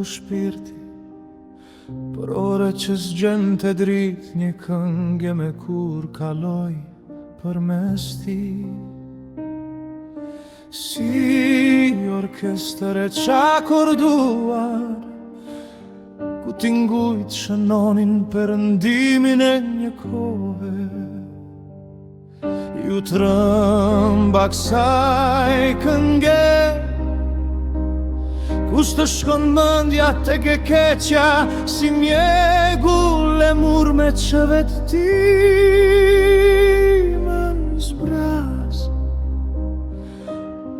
shpirti, për ore që s'gjen të drit një këngë me kur kaloj për mes ti. Si orkestër e çakorduar, ku t'ingujt shënonin perëndimin e një kohe. Ju trëmba kësaj kënge, kus të shkon mendja tek e keqja, si mjegull e murme që vetëtimën zbraz.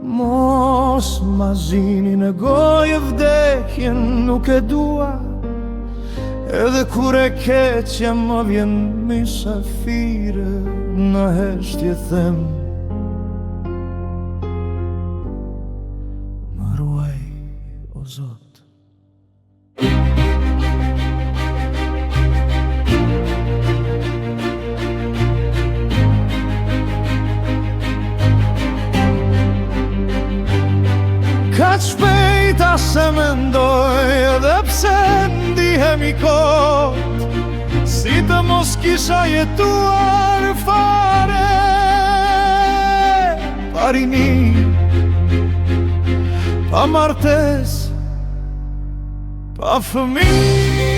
Mos ma zini në gojë vdekjen nuk e dua, edhe kur e keqja më vjen mysafire, në heshtje them më ruaj o Zot. Ka shpejta se mendoj, edhe pse ndihem i kot, si të mos kisha jetuar fare. Pa rini, pa martes, pa fëmijë.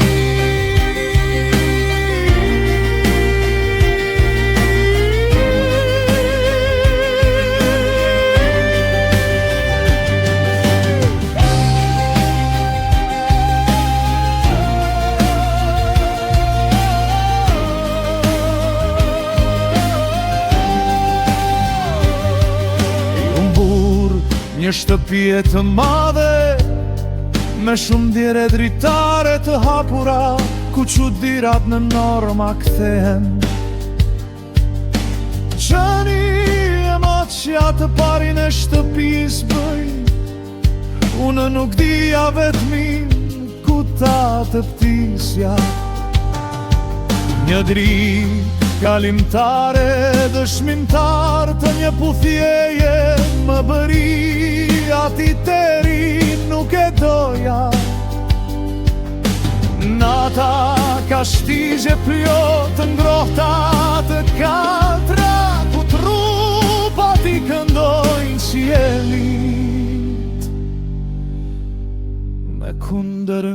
Një shtëpie të madhe, me shumë dire dritare të hapura, ku çudirat në norma kthehen. Qëni emocja të parin e shtëpis bëj, unë nuk dija vetmin ku ta të ptisja. Një dritë kalimtare, dëshmimtar të një puthjeje më bëri, ati teri nuk e doja. Nata ka shtigje plot të ngrohta të katra, ku trupat i këndojnë qiellit me kundër